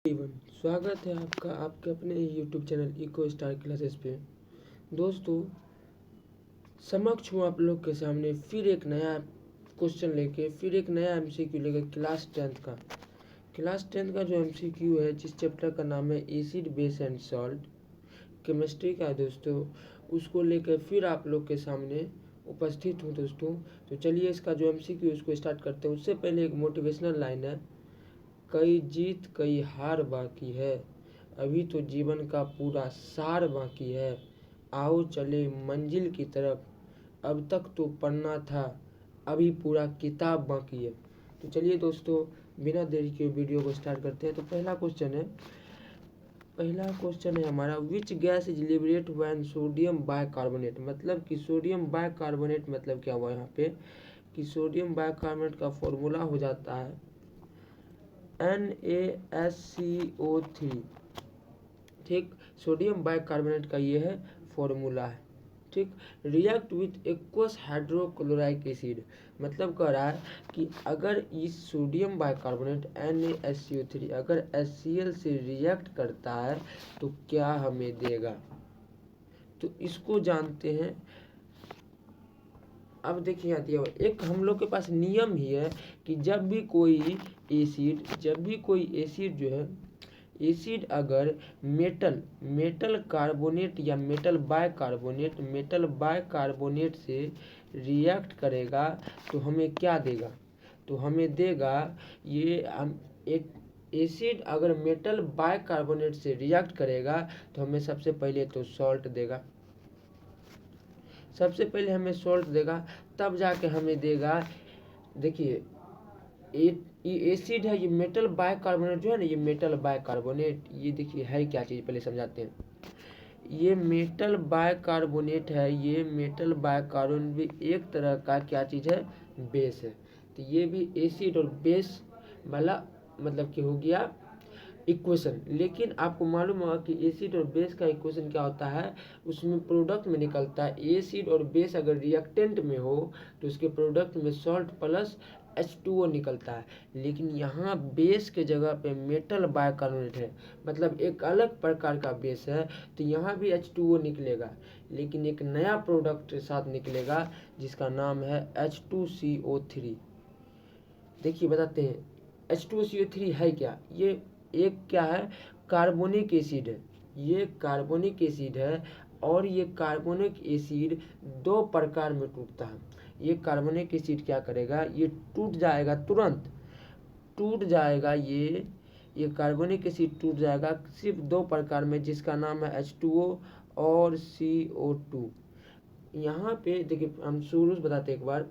Everyone, स्वागत है आपका आपके अपने YouTube channel Eco Star Classes पे। दोस्तों, समक्ष हूँ आप लोग के सामने फिर एक नया क्वेश्चन लेके, फिर एक नया एमसीक्यू लेके क्लास टेंथ का जो एमसीक्यू है, जिस चैप्टर का नाम है acid base and salt, chemistry का है दोस्तों, उसको लेकर फिर आप लोग के सामने उपस्थित हूँ दोस्तों। तो चलिए इसका जो एमसीक्यू उसको स्टार्ट करते हैं। उससे पहले एक मोटिवेशनल लाइन है, कई जीत कई हार बाकी है, अभी तो जीवन का पूरा सार बाकी है, आओ चले मंजिल की तरफ, अब तक तो पढ़ना था, अभी पूरा किताब बाकी है। तो चलिए दोस्तों, बिना देरी के वीडियो को स्टार्ट करते हैं। तो पहला क्वेश्चन है हमारा, which gas is liberate when sodium bicarbonate. मतलब कि सोडियम बाइकार्बोनेट मतलब क्या हुआ यहाँ पे कि सोडियम बाइकार्बोनेट का फॉर्मूला हो जाता है NaSCO3। ठीक, सोडियम बाइकार्बोनेट का ये है फॉर्मूला है। ठीक, रिएक्ट विथ एक्वस हाइड्रोक्लोराइक एसिड, मतलब कह रहा है कि अगर इस सोडियम बाइकार्बोनेट NaSCO3 अगर HCl से रिएक्ट करता है तो क्या हमें देगा। तो इसको जानते हैं। अब देखिए यहाँ दिया हुआ एक हम लोग के पास नियम ही है कि जब भी कोई एसिड जो है, एसिड अगर मेटल कार्बोनेट या मेटल बाइकार्बोनेट से रिएक्ट करेगा तो हमें क्या देगा। तो हमें देगा ये एक एसिड अगर मेटल बाइकार्बोनेट से रिएक्ट करेगा तो हमें सबसे पहले तो सॉल्ट देगा, तब जाके हमें देगा। देखिए ये एसिड है, ये मेटल बाइकार्बोनेट जो है ना, ये मेटल बाइकार्बोनेट, ये देखिए है क्या चीज़, पहले समझाते हैं। ये मेटल बाइकार्बोनेट है, ये मेटल बाइकार्बोनेट भी एक तरह का क्या चीज़ है, बेस है। तो ये भी एसिड और बेस वाला मतलब कि हो गया इक्वेशन। लेकिन आपको मालूम होगा कि एसिड और बेस का इक्वेशन क्या होता है, उसमें प्रोडक्ट में निकलता है एसिड और बेस अगर रिएक्टेंट में हो तो उसके प्रोडक्ट में सॉल्ट प्लस H2O निकलता है। लेकिन यहाँ बेस के जगह पे मेटल बाइकार्बोनेट है, मतलब एक अलग प्रकार का बेस है, तो यहाँ भी H2O निकलेगा, लेकिन एक नया प्रोडक्ट के साथ निकलेगा जिसका नाम है H2CO3। देखिए बताते हैं, H2CO3 है क्या। ये एक क्या है, कार्बोनिक एसिड है। ये कार्बोनिक एसिड है और ये कार्बोनिक एसिड दो प्रकार में टूटता है। ये कार्बोनिक एसिड क्या करेगा, ये टूट जाएगा, तुरंत टूट जाएगा। ये कार्बोनिक एसिड टूट जाएगा सिर्फ दो प्रकार में, जिसका नाम है H2O और CO2। यहाँ पे देखिए हम शुरू से बताते एक बार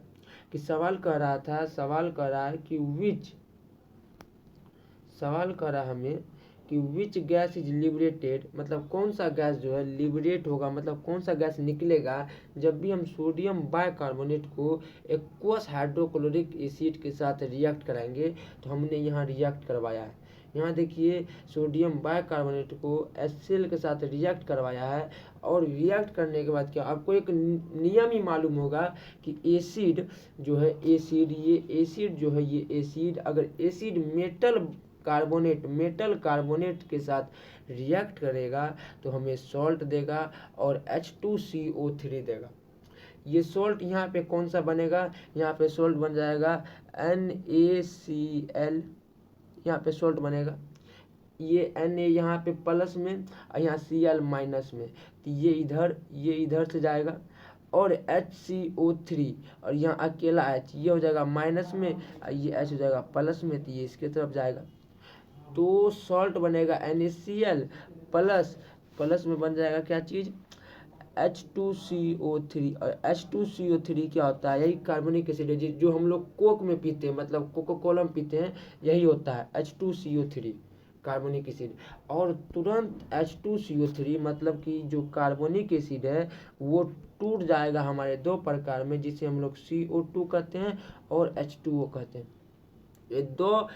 कि सवाल कह रहा है कि विच गैस इज लिबरेटेड, मतलब कौन सा गैस जो है लिबरेट होगा, मतलब कौन सा गैस निकलेगा जब भी हम सोडियम बाइकार्बोनेट को एक्वस हाइड्रोक्लोरिक एसिड के साथ रिएक्ट कराएंगे। तो हमने यहाँ रिएक्ट करवाया है। यहाँ देखिए सोडियम बाइकार्बोनेट को HCl के साथ रिएक्ट करवाया है, और रिएक्ट करने के बाद क्या, आपको एक नियम ही मालूम होगा कि एसिड जो है, ये एसिड अगर एसिड मेटल कार्बोनेट के साथ रिएक्ट करेगा तो हमें सॉल्ट देगा और H2CO3 देगा। ये सॉल्ट यहाँ पे कौन सा बनेगा, यहाँ पे सॉल्ट बन जाएगा NaCl, यहाँ पे सॉल्ट बनेगा। ये Na यहाँ पे प्लस में और यहाँ Cl माइनस में, तो ये इधर से जाएगा, और HCO3 और यहाँ अकेला H, ये हो जाएगा माइनस में और ये H हो जाएगा प्लस में, तो ये इसके तरफ जाएगा। तो सॉल्ट बनेगा NaCl प्लस में बन जाएगा क्या चीज़, H2CO3। और H2CO3 क्या होता है, यही कार्बनिक एसिड है जो हम लोग कोक में पीते हैं, मतलब कोको कोला में पीते हैं, यही होता है H2CO3 कार्बनिक एसिड। और तुरंत H2CO3 मतलब कि जो कार्बनिक एसिड है वो टूट जाएगा हमारे दो प्रकार में, जिसे हम लोग CO2 कहते हैं और H2O कहते हैं। ये दो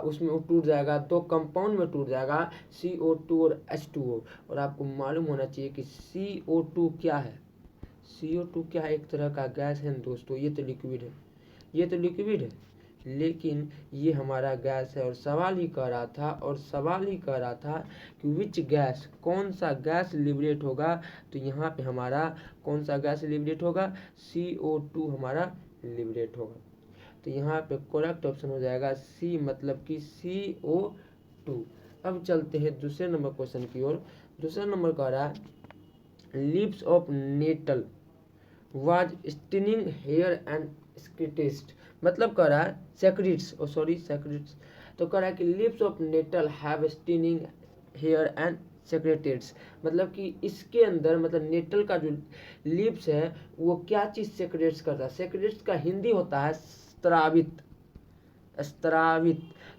उसमें वो टूट जाएगा, दो कंपाउंड में टूट जाएगा, CO2 और H2O। और आपको मालूम होना चाहिए कि CO2 क्या है। CO2 क्या है, एक तरह का गैस है दोस्तों। ये तो लिक्विड है, लेकिन ये हमारा गैस है और सवाल ही कह रहा था कि विच गैस, कौन सा गैस लिबरेट होगा। तो यहाँ पे हमारा कौन सा गैस लिबरेट होगा, CO2 हमारा लिबरेट होगा। तो यहाँ पे करेक्ट ऑप्शन हो जाएगा सी, मतलब कि CO2। अब चलते हैं दूसरे नंबर क्वेश्चन की ओर। दूसरा नंबर कह रहा है leaves of nettle was stinging hair and secretes, मतलब कह रहा है सेक्रेट्स, तो कह रहा है कि leaves of nettle have stinging hair and secretes, मतलब कि इसके अंदर, मतलब नेटल का जो लीव्स है वो क्या चीज़ सेक्रेट्स करता है। सेक्रेट्स का हिंदी होता है स्त्रावित।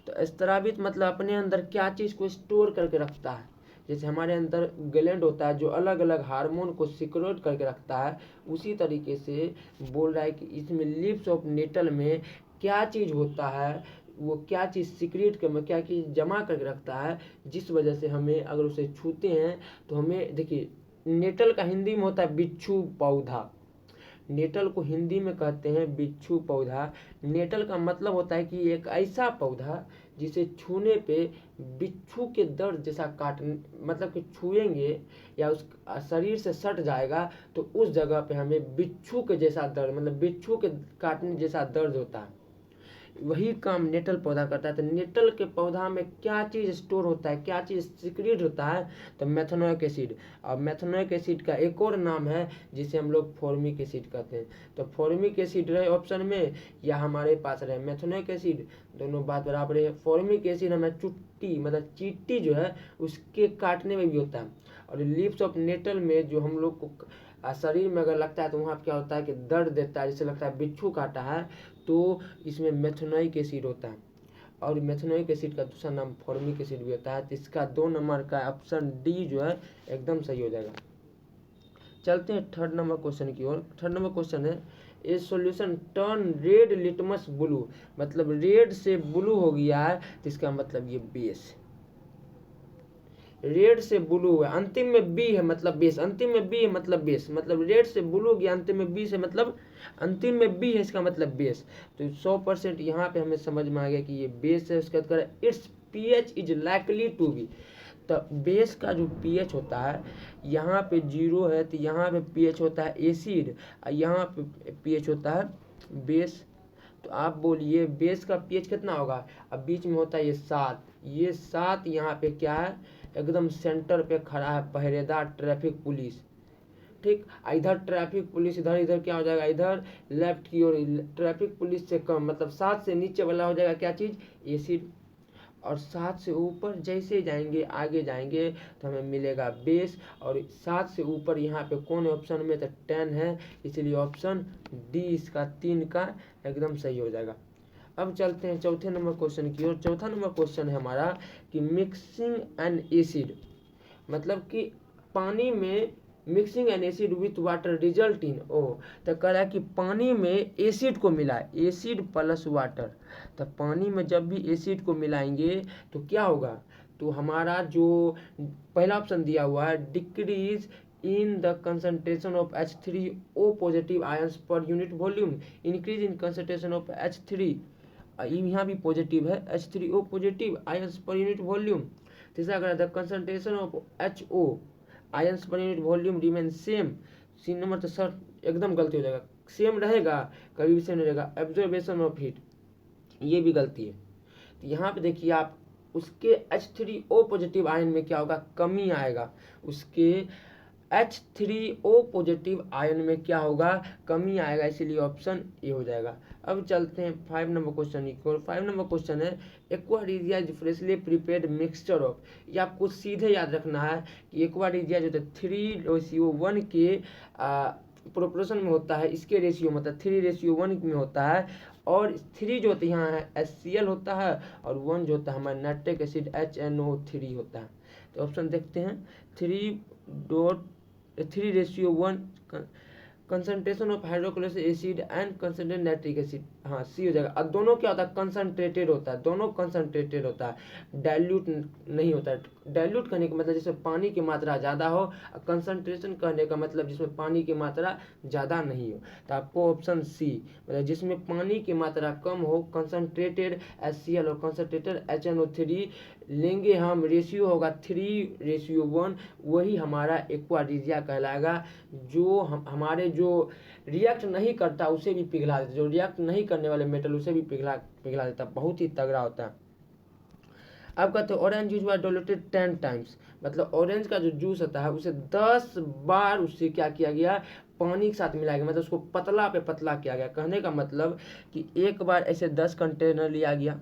तो स्त्रावित मतलब अपने अंदर क्या चीज़ को स्टोर करके रखता है। जैसे हमारे अंदर ग्लैंड होता है जो अलग अलग हार्मोन को सिक्रेट करके रखता है, उसी तरीके से बोल रहा है कि इसमें लीव्स ऑफ नेटल में क्या चीज़ होता है, वो क्या चीज़ सिक्रेट कर, क्या चीज़ जमा करके रखता है, जिस वजह से हमें अगर उसे छूते हैं तो हमें, देखिए नेटल का हिंदी में होता है बिच्छू पौधा। नेटल को हिंदी में कहते हैं बिच्छू पौधा। नेटल का मतलब होता है कि एक ऐसा पौधा जिसे छूने पे बिच्छू के दर्द जैसा काट, मतलब कि छुएंगे या उस शरीर से सट जाएगा तो उस जगह पे हमें बिच्छू के जैसा दर्द, मतलब बिच्छू के काटने जैसा दर्द होता है। वही काम नेटल पौधा करता है। तो नेटल के पौधा में क्या चीज़ स्टोर होता है, क्या चीज़ सिक्रेट होता है, तो मेथनोइक एसिड। और मेथनोइक एसिड का एक और नाम है जिसे हम लोग फॉर्मिक एसिड कहते हैं। तो फॉर्मिक एसिड रहे ऑप्शन में या हमारे पास रहे मेथनोइक एसिड, दोनों बात बराबर है। फॉर्मिक एसिड हमें चुट्टी, मतलब चींटी जो है उसके काटने में भी होता है। और लीव्स ऑफ नेटल में जो हम लोग को शरीर में अगर लगता है तो वहाँ क्या होता है कि दर्द देता है, जैसे लगता है बिच्छू काटा है, तो इसमें मेथनोइक एसिड होता है। और मेथनोइक एसिड का दूसरा नाम फॉर्मिक एसिड भी होता है। तो इसका 2 नंबर का ऑप्शन डी जो है एकदम सही हो जाएगा। चलते हैं थर्ड नंबर क्वेश्चन की ओर। थर्ड नंबर क्वेश्चन है ए solution turn red litmus blue, मतलब रेड से ब्लू हो गया है, तो इसका मतलब ये बेस, रेड से ब्लू है, अंतिम में बी है मतलब बेस, अंतिम में बी है मतलब बेस, मतलब रेड से ब्लू गया अंतिम में बी से, मतलब अंतिम में बी है, इसका मतलब बेस। तो 100% यहाँ पे हमें समझ में आ गया कि ये बेस है। उसके बाद its pH is likely to be, तो बेस का जो pH होता है यहाँ पे 0 है, तो यहाँ पे pH होता है एसिड, और यहाँ पे pH होता है बेस। तो आप बोलिए बेस का pH कितना होगा। अब बीच में होता है ये 7, ये 7 यहाँ पे क्या है, एकदम सेंटर पे खड़ा है पहरेदार ट्रैफिक पुलिस, ठीक। इधर ट्रैफिक पुलिस, इधर इधर क्या हो जाएगा, इधर लेफ्ट की ओर ट्रैफिक पुलिस से कम, मतलब 7 से नीचे वाला हो जाएगा क्या चीज़, एसिड। और 7 से ऊपर जैसे जाएंगे आगे जाएंगे तो हमें मिलेगा बेस। और 7 से ऊपर यहाँ पे कौन ऑप्शन में, तो 10 है, इसलिए ऑप्शन डी इसका 3 का एकदम सही हो जाएगा। अब चलते हैं चौथे नंबर क्वेश्चन की ओर। चौथा नंबर क्वेश्चन है हमारा कि मिक्सिंग एन एसिड, मतलब कि पानी में mixing an acid with water result in ओ, तो कह रहा है कि पानी में एसिड को मिलाए, एसिड प्लस वाटर। तो पानी में जब भी एसिड को मिलाएंगे तो क्या होगा, तो हमारा जो पहला ऑप्शन दिया हुआ है decrease in the concentration of H3O positive ions per unit volume, increase in concentration of H3, यहाँ भी पॉजिटिव है, H3O positive ions per unit volume. तीसरा अगर the concentration of HO ions per unit volume remain same, सी नंबर तो sir एकदम गलती हो जाएगा, सेम रहेगा, कभी भी सेम नहीं रहेगा। एब्जॉर्बेशन ऑफ हीट, ये भी गलती है। तो यहाँ पे देखिए आप, उसके H3O पॉजिटिव आयन में क्या होगा, कमी आएगा, उसके H3O पॉजिटिव आयन में क्या होगा, कमी आएगा, इसीलिए ऑप्शन ए हो जाएगा। अब चलते हैं 5 नंबर क्वेश्चन की ओर। 5 नंबर क्वेश्चन है aqua regia is freshly prepared mixture of, ये आपको सीधे याद रखना है कि एक्वारिजिया जो है 3:1 के प्रोपोर्शन में होता है, इसके रेशियो मतलब 3:1 में होता है। और 3 जो होता है यहाँ है HCl होता है, और 1 जो होता है हमारा नाइट्रिक एसिड HNO3 होता है। तो ऑप्शन देखते हैं 3:1 concentration of hydrochloric acid and concentrated nitric acid, हाँ सी हो जाएगा। और दोनों क्या होता है, कंसंट्रेटेड होता है, दोनों कंसंट्रेटेड होता है, डाइल्यूट नहीं होता है। डाइल्यूट करने का मतलब जिसमें पानी की मात्रा ज़्यादा हो, कंसंट्रेशन करने का मतलब जिसमें पानी की मात्रा ज़्यादा नहीं हो। तो आपको ऑप्शन सी मतलब जिसमें पानी की मात्रा कम हो, कंसंट्रेटेड HCl और कंसंट्रेटेड HNO3 लेंगे हम, रेशियो होगा 3:1, वही हमारा एक्वारिजिया कहलाएगा। जो हमारे जो रिएक्ट नहीं करता उसे भी पिघला देता, जो रिएक्ट नहीं करने वाले मेटल उसे भी पिघला देता, बहुत ही तगड़ा होता है। अब कहते हैं orange juice was diluted 10 times, मतलब ऑरेंज का जो जूस होता है उसे 10 बार उससे क्या किया गया, पानी के साथ मिलाया गया, मतलब उसको पतला पे पतला किया गया। कहने का मतलब कि एक बार ऐसे 10 कंटेनर लिया गया,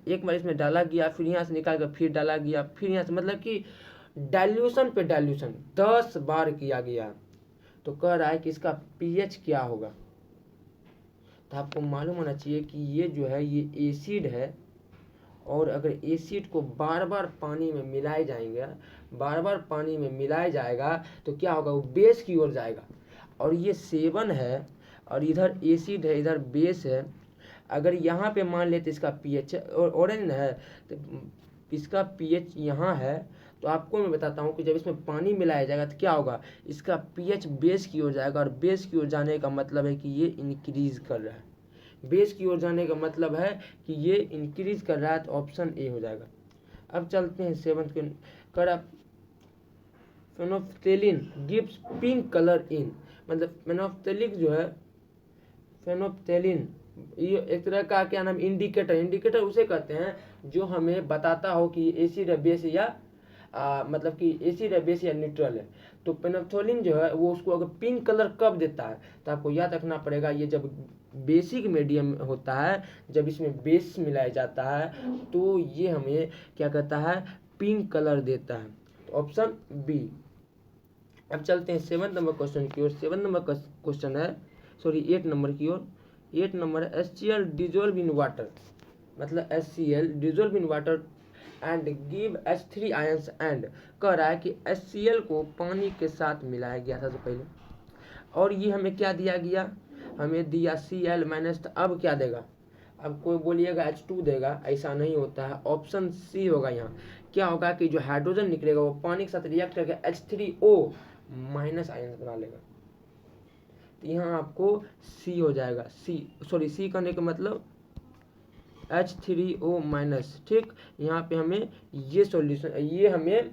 एक बार इसमें डाला गया, फिर यहाँ से निकाल कर फिर डाला गया, फिर यहाँ से, मतलब कि डाइल्यूशन पे डाइल्यूशन 10 बार किया गया। तो कह रहा है कि इसका pH क्या होगा। तो आपको मालूम होना चाहिए कि ये जो है ये एसिड है, और अगर एसिड को बार बार पानी में मिलाए जाएंगे, बार बार पानी में मिलाया जाएगा तो क्या होगा, वो बेस की ओर जाएगा। और ये 7 है और इधर एसिड है, इधर बेस है। अगर यहाँ पे मान लेते इसका pH और ऑरेंज है तो इसका pH यहाँ है, तो आपको मैं बताता हूँ कि जब इसमें पानी मिलाया जाएगा तो क्या होगा, इसका pH बेस की ओर जाएगा, और बेस की ओर जाने का मतलब है कि ये इंक्रीज कर रहा है। बेस की ओर जाने का मतलब है कि ये इंक्रीज कर रहा है, तो ऑप्शन ए हो जाएगा। अब चलते हैं 7th के, कर फेनोफ्थेलिन गिव्स पिंक कलर इन, मतलब फेनोफ्थेलिक जो है, फेनोफ्थेलिन ये एक तरह का क्या नाम, इंडिकेटर उसे कहते हैं जो हमें बताता हो कि एसिड है, बेस या मतलब कि एसिड है, बेस या न्यूट्रल है। तो फेनोफ्थेलिन जो है वो उसको अगर पिंक कलर कब देता है, तो आपको याद रखना पड़ेगा, ये जब बेसिक मीडियम होता है, जब इसमें बेस मिलाया जाता है तो ये हमें क्या कहता है, पिंक कलर देता है। तो ऑप्शन बी। अब चलते हैं 7 नंबर क्वेश्चन की ओर। 7 नंबर का क्वेश्चन है, सॉरी 8 नंबर की ओर। 8 नंबर है HCl डिजोल्व इन वाटर, मतलब HCl dissolve in water and give H3 ions and, कह रहा है कि HCl को पानी के साथ मिलाया गया था तो पहले, और ये हमें क्या दिया गया, हमें दिया Cl-, तो अब क्या देगा, अब कोई बोलिएगा H2 देगा, ऐसा नहीं होता है। ऑप्शन सी होगा। यहाँ क्या होगा कि जो हाइड्रोजन निकलेगा वो पानी के साथ रिएक्ट करके H3O- आयन बना लेगा। तो यहाँ आपको सी हो जाएगा, सी करने का मतलब H3O-, ठीक। यहाँ पे हमें ये सॉल्यूशन, ये हमें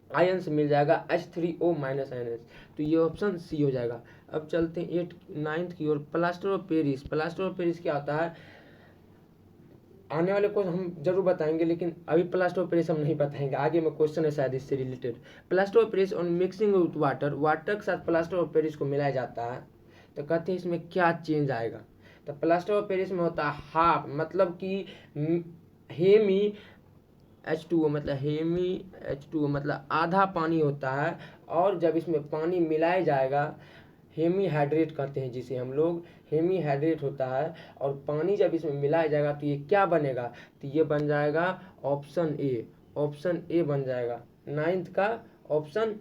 आयंस मिल जाएगा H3O- आयन, तो ये ऑप्शन सी हो जाएगा। अब चलते हैं 9th की ओर। Plaster of Paris, plaster of Paris क्या होता है, आने वाले क्वेश्चन हम जरूर बताएंगे, लेकिन अभी प्लास्टर ऑफ पेरिस हम नहीं बताएंगे, आगे में क्वेश्चन है शायद इससे related. Plaster of Paris on mixing with water, water के साथ प्लास्टर ऑफ पेरिस को मिलाया जाता है, तो कहते हैं इसमें क्या चेंज आएगा। तो प्लास्टर ऑफ पेरिस में होता है हाफ, मतलब कि हेमी H2O, मतलब हेमी H2O मतलब आधा पानी होता है, और जब इसमें पानी मिलाया जाएगा, हेमी हाइड्रेट कहते हैं जिसे हम लोग, हेमी हाइड्रेट होता है, और पानी जब इसमें मिलाया जाएगा तो ये क्या बनेगा, तो ये बन जाएगा ऑप्शन ए, ऑप्शन ए बन जाएगा 9th का ऑप्शन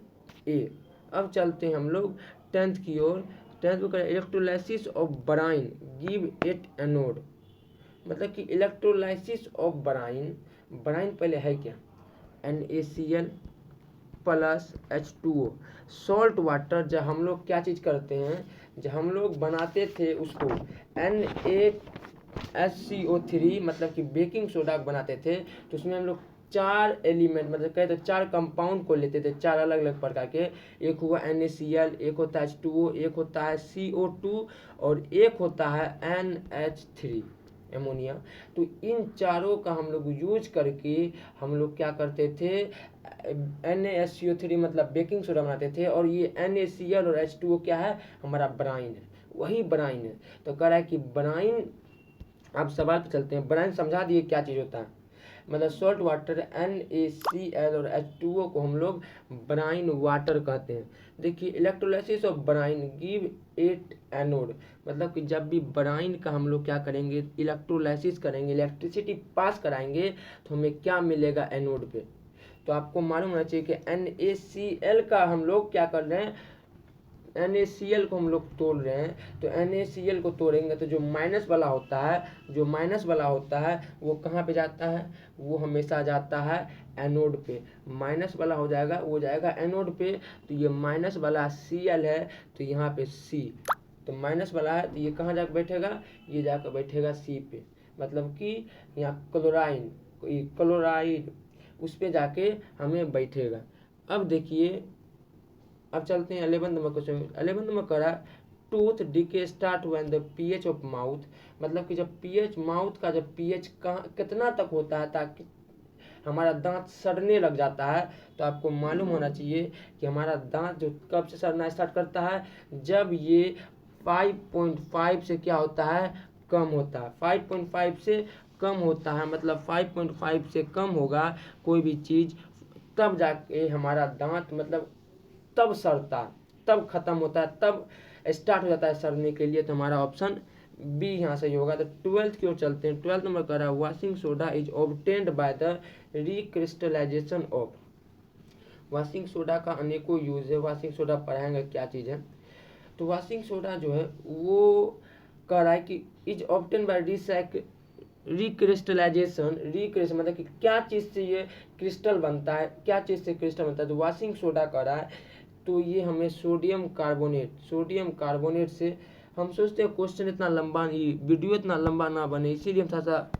ए। अब चलते हैं हम लोग 10th की ओर। 10th को करें electrolysis of Bryan give it anode, मतलब कि इलेक्ट्रोलाइसिस ऑफ ब्राइन, ब्राइन पहले है क्या, NaCl plus H2O, salt water. जब हम लोग क्या चीज़ करते हैं, जब हम लोग बनाते थे उसको NaSCO3, मतलब कि बेकिंग सोडा बनाते थे, तो उसमें हम लोग 4 एलिमेंट, मतलब कहे तो 4 कंपाउंड को लेते थे, 4 अलग अलग प्रकार के। एक हुआ NaCl, एक होता है H2O, एक होता है CO2, और एक होता है NH3 एमोनिया। तो इन चारों का हम लोग यूज करके हम लोग क्या करते थे, NaSCO3 मतलब बेकिंग सोडा बनाते थे, और ये NaCl और H2O क्या है, हमारा ब्राइन है, वही ब्राइन है। तो कह रहा है कि ब्राइन, आप सवाल पे चलते हैं, ब्राइन समझा दिए क्या चीज़ होता है, मतलब सॉल्ट वाटर NaCl और H2O को हम लोग ब्राइन वाटर कहते हैं। देखिए electrolysis of Bryan give it anode, मतलब कि जब भी ब्राइन का हम लोग क्या करेंगे, इलेक्ट्रोलाइसिस करेंगे, इलेक्ट्रिसिटी पास कराएंगे, तो हमें क्या मिलेगा एनोड पे। तो आपको मालूम होना चाहिए कि NaCl का हम लोग क्या कर रहे हैं, NaCl को हम लोग तोड़ रहे हैं, तो NaCl को तोड़ेंगे तो जो माइनस वाला होता है वो कहाँ पे जाता है, वो हमेशा जाता है एनोड पे। माइनस वाला हो जाएगा, वो जाएगा एनोड पे। तो ये माइनस वाला Cl है, तो यहाँ पे C, तो माइनस वाला है तो ये कहाँ जाकर बैठेगा, ये जाकर बैठेगा C पे, मतलब कि यहाँ क्लोराइड उस पे जाके हमें बैठेगा। अब देखिए, अब चलते हैं 11 नंबर क्वेश्चन। 11 नंबर करा tooth decay start when the pH of mouth, मतलब कि जब पीएच माउथ का जब पीएच कहाँ कितना तक होता है ताकि हमारा दांत सड़ने लग जाता है। तो आपको मालूम होना चाहिए कि हमारा दांत जो कब से सड़ना स्टार्ट करता है, जब ये 5.5 से क्या होता है, कम होता है। 5.5 से कम होता है, मतलब 5.5 से कम होगा कोई भी चीज़, तब जाके हमारा दांत मतलब तब सड़ता, तब खत्म होता है, तब स्टार्ट हो जाता है सड़ने के लिए। तो हमारा ऑप्शन बी यहाँ सही होगा। तो 12th की ओर चलते हैं। 12th नंबर कह रहा है washing soda is obtained by the recrystallisation of. Washing soda का अनेकों यूज है, वॉशिंग सोडा पढ़ाएंगे क्या चीज़ है। तो वॉशिंग सोडा जो है वो कह रहा है कि इज ऑब्टेन बाय रिक्रिस्टलाइजेशन। रिक्रिस्ट मतलब कि क्या चीज़ से ये क्रिस्टल बनता है, क्या चीज़ से क्रिस्टल बनता है, तो वॉशिंग सोडा कह रहा है। तो ये हमें सोडियम कार्बोनेट से, हम सोचते हैं क्वेश्चन इतना लंबा, ये वीडियो इतना लंबा ना बने, इसीलिए हम थोड़ा सा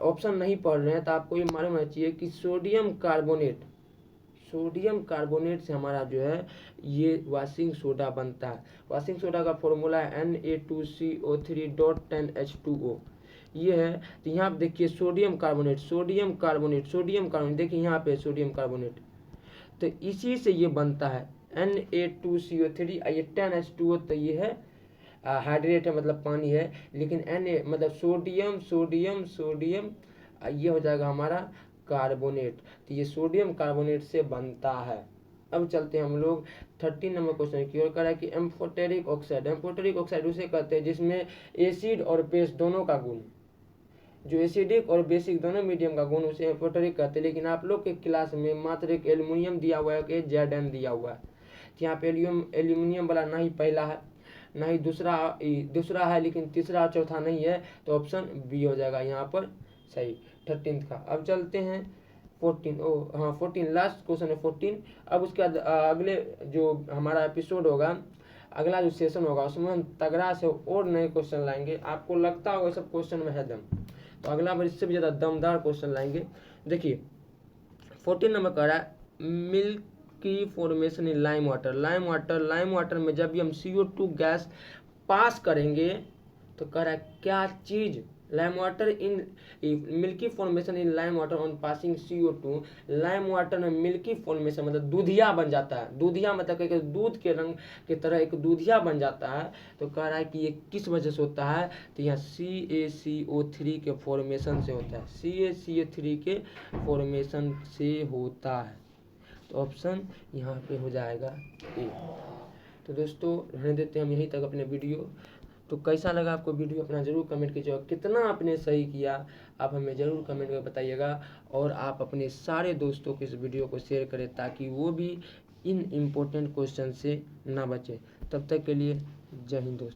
ऑप्शन नहीं पढ़ रहे हैं। तो आपको ये मालूम होना चाहिए कि सोडियम कार्बोनेट से हमारा जो है ये वॉशिंग सोडा बनता है। वॉशिंग सोडा का फॉर्मूला है Na2CO3.10H2O, ये है। तो यहाँ पे देखिए सोडियम कार्बोनेट, देखिए यहाँ पे सोडियम कार्बोनेट, तो इसी से ये बनता है Na2CO3, ये 10H2O, तो ये है हाइड्रेट है, मतलब पानी है, लेकिन Na मतलब सोडियम ये हो जाएगा हमारा कार्बोनेट। तो ये सोडियम कार्बोनेट से बनता है। अब चलते हैं हम लोग 13 नंबर क्वेश्चन की ओर। कह रहा है कि एम्फोटेरिक ऑक्साइड उसे कहते हैं जिसमें एसिड और बेस दोनों का गुण, जो एसिडिक और बेसिक दोनों मीडियम का गुण, उसे एम्फोटेरिक कहते हैं। लेकिन आप लोग के क्लास में मात्र एक एल्यूमिनियम दिया हुआ है, एक Zn दिया हुआ है। तो यहाँ पे एल्यूमिनियम वाला ना ही पहला है ना ही दूसरा है, लेकिन तीसरा और चौथा नहीं है, तो ऑप्शन बी हो जाएगा यहाँ पर सही 13 का। अब चलते हैं 14 लास्ट क्वेश्चन है 14। अब उसके बाद अगले जो हमारा एपिसोड होगा, अगला जो सेशन होगा, उसमें हम तगड़ा से और नए क्वेश्चन लाएंगे। आपको लगता होगा सब क्वेश्चन में है दम, तो अगला बार इससे भी ज़्यादा दमदार क्वेश्चन लाएंगे। देखिए 14 नंबर कह रहा है मिल्क की फॉर्मेशन इन लाइम वाटर में जब भी हम CO2 गैस पास करेंगे, तो कह रहा है क्या चीज़, lime water in milky formation in lime water on passing CO2। Lime water में मिल्की फॉर्मेशन मतलब दूधिया बन जाता है, दूधिया मतलब कि दूध के रंग की तरह एक दूधिया बन जाता है। तो कह रहा है कि ये किस वजह से होता है, तो यहाँ CaCO3 के फॉर्मेशन से होता है, CaCO3 के फॉर्मेशन से होता है। तो ऑप्शन यहाँ पे हो जाएगा ए। तो दोस्तों रहने देते हैं हम यहीं तक अपने वीडियो। तो कैसा लगा आपको वीडियो, अपना ज़रूर कमेंट कीजिएगा। कितना आपने सही किया आप हमें ज़रूर कमेंट में बताइएगा, और आप अपने सारे दोस्तों को इस वीडियो को शेयर करें ताकि वो भी इन इम्पोर्टेंट क्वेश्चन से ना बचे। तब तक के लिए जय हिंद दोस्तों।